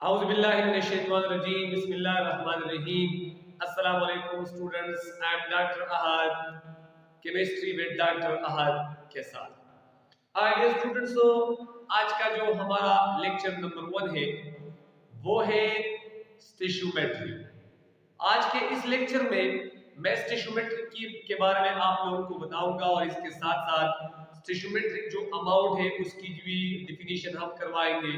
Auzubillahiminash-shaytanir-rajeem. Bismillahir-rahmanir-rahim. Assalamu alaikum students. I am Dr. Ahad, chemistry with Dr. Ahad के साथ. ये students, आज का जो हमारा लेक्चर नंबर 1 है वो है स्टिशोमेट्री. आज के इस लेक्चर में मैं स्टिशोमेट्री के बारे में आप लोगों को बताऊंगा और इसके साथ साथ स्टिशोमेट्रिक जो अमाउंट है उसकी भी डिफिनीशन हम करवाएंगे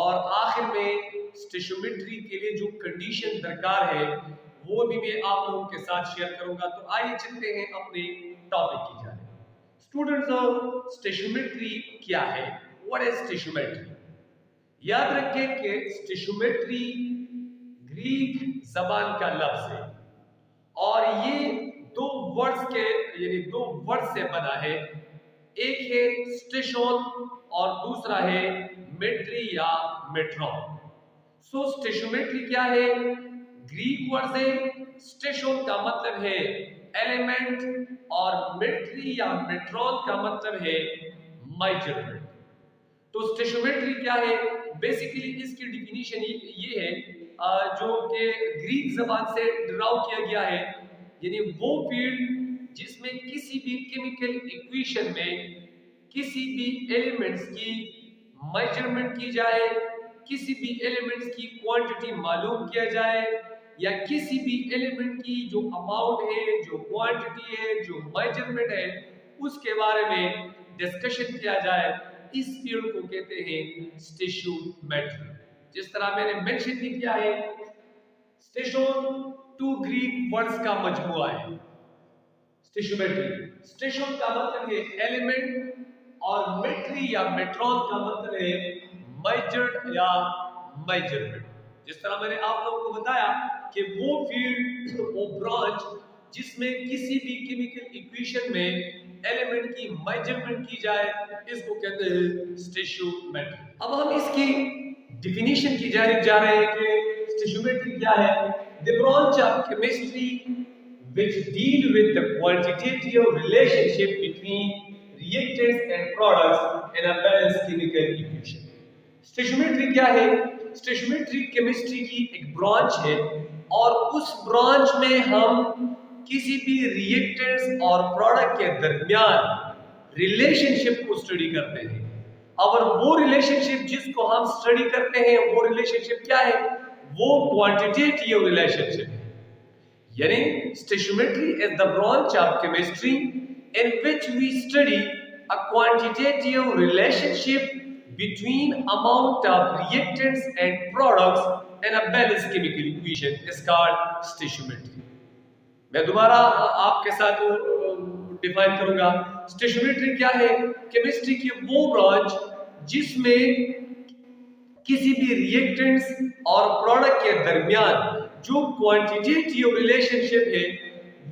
और आखिर में स्टिशोमेट्री के लिए जो कंडीशन दरकार है वो भी मैं आप लोगों के साथ शेयर करूंगा. तो आइए चलते हैं अपने टॉपिक की जाने. स्टूडेंट्स, स्टिशोमेट्री क्या है? What is stoichiometry? याद रखें कि स्टिशोमेट्री ग्रीक जबान का लफ्ज है और ये दो वर्ड से बना है. एक है स्टिशोन और दूसरा है मेट्री या मेट्रॉन. सो स्टिशोमेट्री क्या है? ग्रीक वर्ड से स्टिशोन का मतलब है एलिमेंट और मेट्री या मेट्रॉन का मतलब है मेजरमेंट. तो स्टिशोमेट्री क्या है? बेसिकली इसकी डिफिनीशन ये है जो कि ग्रीक जबान से डिराइव किया गया है, यानी वो फील्ड जिसमें किसी भी केमिकल इक्वेशन में किसी भी एलिमेंट्स की मेजरमेंट की जाए, किसी भी एलिमेंट्स की क्वांटिटी मालूम किया जाए या किसी भी एलिमेंट की जो अमाउंट है, जो क्वांटिटी है, जो मेजरमेंट है उसके बारे में डिस्कशन किया जाए. इस फील्ड को कहते हैं स्टिशोमेट्री. जिस तरह मैंने मेंशन भी किया है, स्टिशोन 2 ग्रीक वर्ड्स का मजमुआ है. स्टिशोमेट्री, स्टिशोन का मतलब है एलिमेंट और मेट्री या मेट्रॉन का मतलब है मेजर्ड या मेजरमेंट. जिस तरह मैंने आप लोगों को बताया कि वो फील्ड, वो ब्रांच जिसमें किसी भी केमिकल इक्वेशन में एलिमेंट की मेजरमेंट की जाए, इसको कहते हैं स्टिशोमेट्री. अब हम इसकी डिफिनीशन की जानिब जा रहे हैं कि स्टिशोमेट्री क्या है. The branch of chemistry which deal with the quantitative relationship between reactants and products in a balanced chemical equation. स्टिशोमेट्री क्या है? स्टिशोमेट्री केमिस्ट्री की एक ब्रांच है और उस ब्रांच में हम किसी भी रिएक्टेंट्स और प्रोडक्ट के दरमियान रिलेशनशिप को स्टडी करते हैं. और वो रिलेशनशिप जिसको हम स्टडी करते हैं वो रिलेशनशिप क्या है? वो क्वांटिटेटिव रिलेशनशिप है. यानी stoichiometry is the branch of chemistry in which we study a quantitative relationship between amount of reactants and products in a balanced chemical equation is called stoichiometry. मैं दोबारा आपके साथ डिफाइन करूंगा. स्टिशोमेट्री क्या है? केमिस्ट्री की वो ब्रांच जिसमें किसी भी रिएक्टेंट्स और प्रोडक्ट के दरमियान जो क्वांटिटेटिव रिलेशनशिप है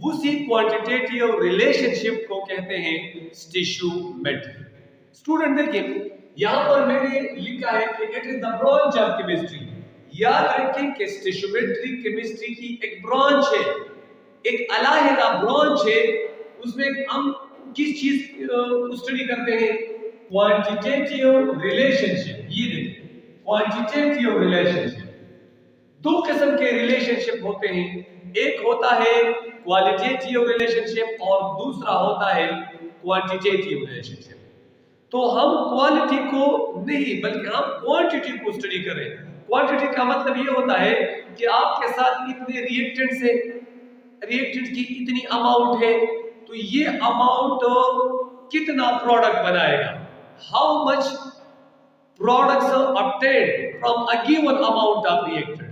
उसी क्वांटिटेटिव रिलेशनशिप को कहते हैं स्टिशोमेट्री. स्टूडेंट देखिए, यहां पर मैंने लिखा है कि it is the branch of chemistry. याद रखें कि स्टिशोमेट्री केमिस्ट्री की एक ब्रांच है, एक अलग ब्रांच है. उसमें हम किस चीज को स्टडी करते हैं? Quantitative relationship. ये देखिए, क्वांटिटेटिव रिलेशनशिप. दो किस्म के रिलेशनशिप होते हैं. एक होता है क्वालिटेटिव रिलेशनशिप और दूसरा होता है क्वांटिटेटिव रिलेशनशिप. तो हम क्वालिटी को नहीं बल्कि हम क्वांटिटी को स्टडी कर रहे हैं. क्वांटिटी का मतलब ये होता है कि आपके साथ इतने रिएक्टेंट्स है, रिएक्टेंट्स की इतनी अमाउंट है, तो ये अमाउंट कितना प्रोडक्ट बनाएगा. How much products are obtained from a given amount of reactants.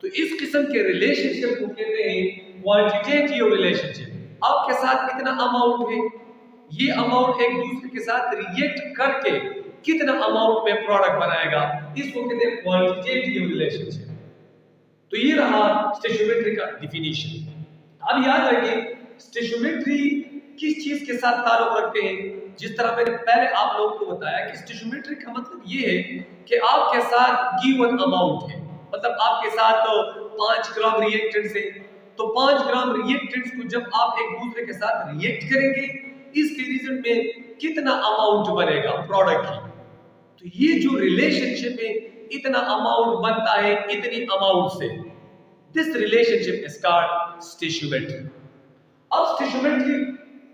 तो इस किस्म के रिलेशनशिप को कहते हैं क्वांटिटेटिव रिलेशनशिप. आपके साथ कितना अमाउंट है, ये अमाउंट एक दूसरे के साथ रिएक्ट करके कितना अमाउंट में प्रोडक्ट बनाएगा, इसको कहते हैं क्वांटिटेटिव रिलेशनशिप. तो ये रहा स्टिशोमेट्री का डिफिनीशन. अब याद रखिए, स्टिशोमेट्री किस चीज के साथ ताल्लुक रखते हैं. जिस तरह मैंने पहले आप लोगों को बताया कि स्टिशोमेट्री का मतलब ये है कि आपके साथ गिवन अमाउंट है, मतलब आपके साथ 5 ग्राम रिएक्टेंट्स है, तो 5 ग्राम रिएक्टेंट्स को जब आप एक दूसरे के साथ रिएक्ट करेंगे, इसके रिजल्ट में कितना अमाउंट बनेगा प्रोडक्ट की. तो ये जो रिलेशनशिप है, इतना अमाउंट बनता है इतनी अमाउंट से, this relationship is called stoichiometry. अब स्टोइचियोमेट्री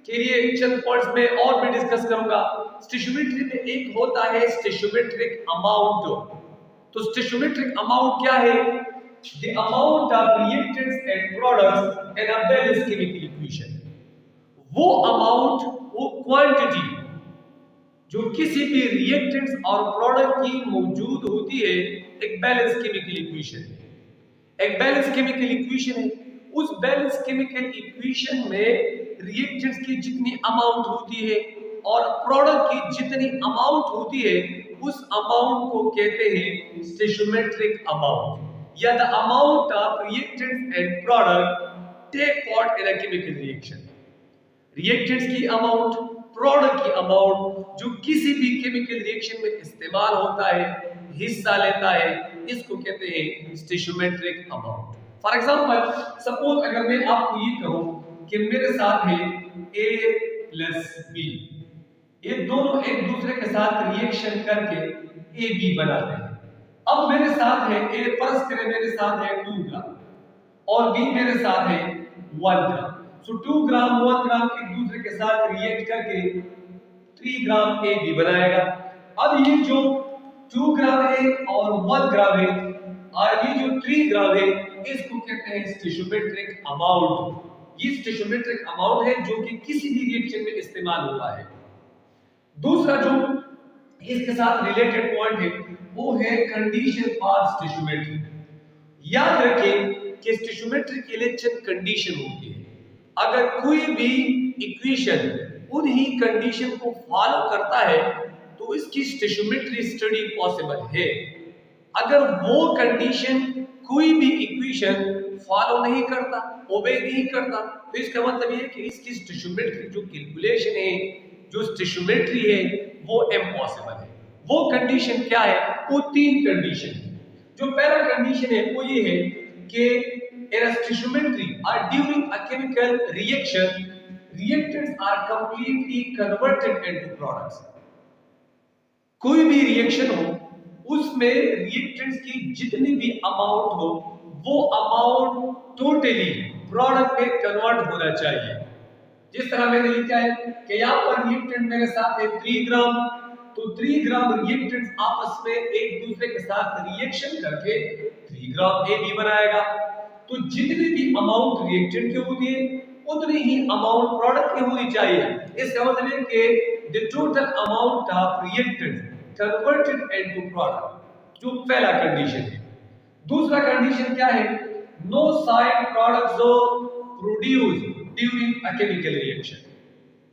के लिए चंद पॉइंट्स में और भी डिस्कस करूंगा। स्टोइचियोमेट्री में एक होता है स्टोइचियोमेट्रिक अमाउंट। तो स्टोइचियोमेट्रिक अमाउंट क्या है? The amount of reactants and products in a balanced chemical equation। वो अमाउंट, वो क्वांटिटी जो किसी भी रिएक्टेंट्स और प्रोडक्ट की मौजूद होती है एक बैलेंस केमिकल इक्वेशन में। एक बैलेंस केमिकल इक्वेशन है, उस बैलेंस केमिकल इक्वेशन में रिएक्टेंट्स की जितनी अमाउंट होती है और प्रोडक्ट की जितनी अमाउंट होती है, उस अमाउंट को कहते हैं स्टोइचियोमेट्रिक अमाउंट, या the amount of reactants and product take part in a chemical reaction. Reactants की अमाउंट, प्रोडक्ट की अमाउंट जो किसी भी केमिकल रिएक्शन में इस्तेमाल होता है, हिस्सा लेता है, इसको कहते हैं stoichiometric amount. For example, suppose अगर मैं आपको ये कहूं कि मेरे साथ है A प्लस B, ये दोनों एक दूसरे के साथ रिएक्शन करके AB बनाते हैं। अब मेरे साथ है A, फर्स्ट करें मेरे साथ है 2 ग्राम और B मेरे साथ है 1 ग्राम। सो 2 ग्राम 1 ग्राम एक दूसरे के साथ रिएक्ट करके 3 ग्राम AB बनाएगा। अब ये जो 2 ग्राम है और 1 ग्राम है और ये जो 3 ग्राम है, इसको कहते हैं स्टोइचियोमेट्रिक अमाउंट। ये स्टोइचियोमेट्रिक अमाउंट है जो कि किसी भी रिएक्शन में इस्तेमाल हुआ है। दूसरा जो इसके साथ रिलेटेड पॉइंट है वो है कंडीशन फॉर स्टोइचियोमेट्री। याद रखें कि स्टोइचियोमेट्री के लिए चंद कंडीशन होती है। अगर कोई भी इक्वेशन उन्हीं कंडीशन को फॉलो करता है तो इसकी स्टोइचियोमेट्री स्टडी पॉसिबल है। अगर वो कंडीशन कोई भी इक्वेशन फॉलो नहीं करता, ओबे नहीं करता, तो इसका मतलब ये है कि इसकी स्टोइचियोमेट्री जो कैलकुलेशन है, जो स्टोइचियोमेट्री है, वो इम्पॉसिबल है। वो कंडीशन क्या है? वो 3 कंडीशन है। जो पहला कंडीशन है वो ये है कि in a stoichiometry or during a chemical reaction, reactants are completely converted into products। कोई भी रिएक्शन हो, उसमें रिएक्टेंट्स की जितनी भी अमाउंट हो, वो अमाउंट टोटली प्रोडक्ट में कन्वर्ट होना चाहिए। जिस तरह मैंने लिखा है कि यहाँ पर रिएक्टेंट मेरे साथ है 3 ग्राम, तो 3 ग्राम रिएक्टेंट्स आपस में एक दूसरे के साथ रिएक्शन करके 3 ग्राम AB बनाएगा। तो जितनी भी अमाउंट रिएक्टेंट की होती है उतनी ही अमाउंट प्रोडक्ट की होनी चाहिए। इसका मतलब है कि the total amount of reactant converted into product, जो पहला कंडीशन है। दूसरा कंडीशन क्या है? No side products produce during a chemical reaction.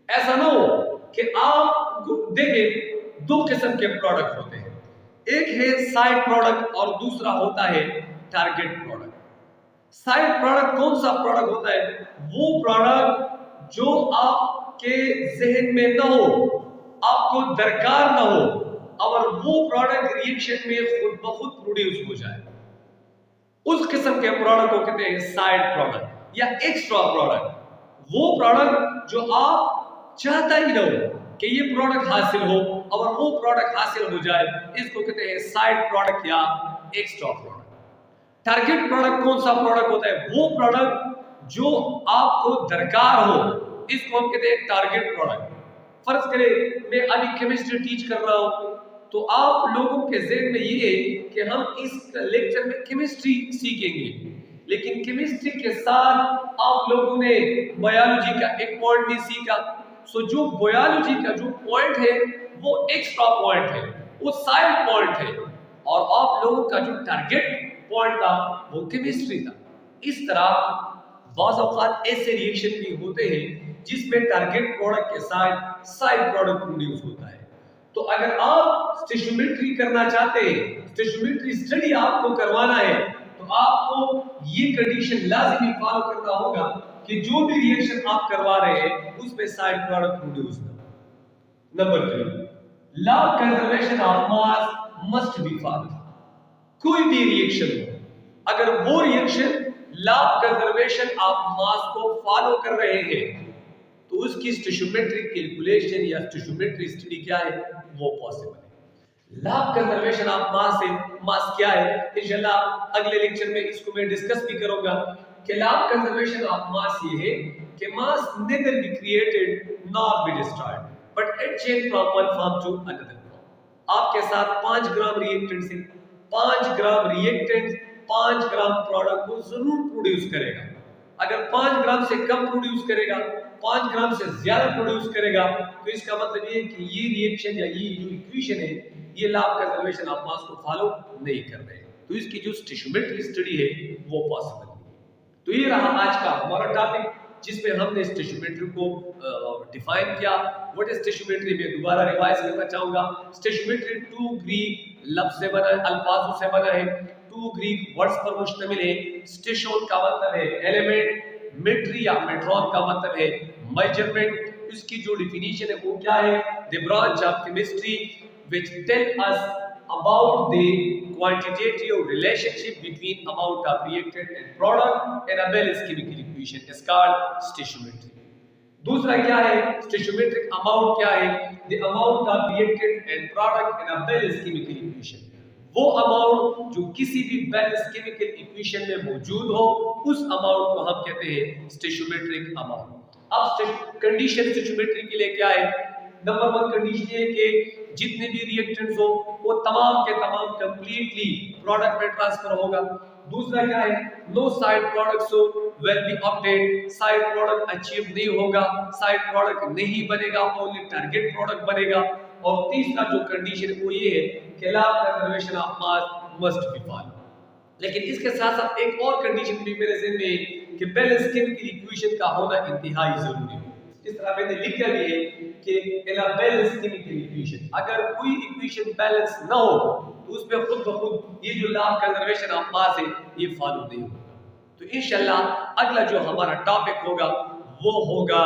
ऐसा ना हो कि आप देखें 2 किस्म के प्रोडक्ट होते हैं, एक है साइड प्रोडक्ट और दूसरा होता है टारगेट प्रोडक्ट। साइड प्रोडक्ट कौन सा प्रोडक्ट होता है? वो प्रोडक्ट जो आपके जहन में ना हो, आपको दरकार ना हो, और वो प्रोडक्ट रिएक्शन में खुद ब खुद प्रोड्यूस हो जाए, उस किस्म के प्रोडक्ट को कहते हैं साइड प्रोडक्ट या एक्स्ट्रा प्रोडक्ट। वो प्रोडक्ट जो आप चाहता ही ना हो कि ये प्रोडक्ट हासिल हो और वो प्रोडक्ट हासिल हो जाए, इसको कहते हैं साइड प्रोडक्ट या एक्स्ट्रा प्रोडक्ट। टारगेट प्रोडक्ट कौन सा प्रोडक्ट होता है? वो प्रोडक्ट जो आपको दरकार हो, इसको हम कहते हैं टारगेट प्रोडक्ट। फर्ज करें मैं अभी केमिस्ट्री टीच कर रहा हूं, तो आप लोगों के ज़हन में ये है कि हम इस लेक्चर में केमिस्ट्री सीखेंगे, लेकिन केमिस्ट्री के साथ आप लोगों ने बायोलॉजी का एक पॉइंट भी सीखा। सो जो बायोलॉजी का जो पॉइंट है वो एक्स्ट्रा पॉइंट है, वो साइड पॉइंट है, और आप लोगों का जो टारगेट पॉइंट था वो केमिस्ट्री था। इस तरह बाज़ औक़ात ऐसे रिएक्शन भी होते हैं जिसमें टारगेट प्रोडक्ट के साथ साइड प्रोडक्ट प्रोड्यूस होता है। तो अगर आप स्टोइचियोमेट्री करना चाहते हैं, स्टोइचियोमेट्री स्टडी आपको करवाना है, तो आपको ये कंडीशन लाज़िमी फॉलो करना होगा कि जो भी रिएक्शन आप करवा रहे हैं उसमें साइड प्रोडक्ट प्रोड्यूस ना हो। Number 3, law of conservation of mass must be follow. कोई भी रिएक्शन हो, अगर वो reaction law of conservation of mass को फॉलो कर रहे हैं, तो उसकी स्टोइचियोमेट्रिक कैलकुलेशन या स्टोइचियोमेट्री स्टडी क्या है, वो पॉसिबल है। Law of conservation of mass क्या है, इंशाल्लाह अगले लेक्चर में इसको मैं डिस्कस भी करूंगा कि law of conservation of mass ये है कि मास neither be created nor be destroyed but it change from one form to another form। आपके साथ 5 ग्राम रिएक्टेंट से 5 ग्राम रिएक्टेंट 5 ग्राम प्रोडक्ट को जरूर प्रोड्यूस करेगा। अगर 5 ग्राम से कम प्रोड्यूस करेगा, 5 ग्राम से ज्यादा प्रोड्यूस करेगा, तो इसका मतलब ये है कि ये रिएक्शन या ये जो इक्वेशन है ये law of conservation of mass को फॉलो नहीं कर रहे, तो इसकी जो स्टोइचियोमेट्री स्टडी है वो पॉसिबल है। तो ये रहा आज का हमारा टॉपिक जिसमें हमने स्टोइचियोमेट्री को डिफाइन किया। व्हाट इज स्टोइचियोमेट्री में दोबारा रिवाइज करना चाहूंगा। स्टोइचियोमेट्री 2 ग्रीक लफ्ज से बना है, अल्फाजों से बना है, 2 ग्रीक वर्ड्स पर मुश्तमिल है। स्टेशन का मतलब है एलिमेंट, मेट्री या मेट्रॉन का मतलब है मेजरमेंट। इसकी जो डेफिनेशन है वो क्या है, the branch of chemistry which tell us about the quantitative relationship between amount of reactant and product and a balanced chemical equation is called stoichiometry। दूसरा क्या है, stoichiometric amount क्या है, the amount of reactant and product in a balanced chemical equation। वो amount जो किसी भी balance chemical equation में मौजूद हो उस अमाउंट को हम कहते हैं स्टोइचियोमेट्रिक अमाउंट। अब कंडीशन स्टोइचियोमेट्री के लिए क्या है, नंबर 1 कंडीशन है कि जितने भी रिएक्टेंट्स हो वो तमाम के तमाम कंप्लीटली प्रोडक्ट में ट्रांसफर होगा। दूसरा क्या है, नो साइड प्रोडक्ट्स हो will be obtained, side product achieve नहीं होगा, साइड प्रोडक्ट नहीं बनेगा, ओनली टारगेट प्रोडक्ट बनेगा। और तीसरा जो कंडीशन वो ये है कि law of conservation of mass must be follow. लेकिन इसके साथ साथ एक और कंडीशन भी मेरे ज़हन में है कि बैलेंस केमिकल इक्वेशन का होना इंतहाई जरूरी है। इस तरह मैंने लिखा भी है कि इन अ बैलेंस केमिकल इक्वेशन, अगर कोई इक्वेशन बैलेंस ना हो तो उसमें खुद ब खुद ये जो law of conservation of mass है ये फॉलो नहीं होगा। तो इंशाल्लाह अगला जो हमारा टॉपिक होगा वो होगा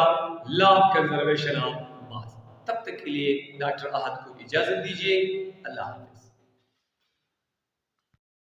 law of conservation of mass. तब तक के लिए डॉक्टर अहद को इजाजत दीजिए। अल्लाह हाफ़िज़।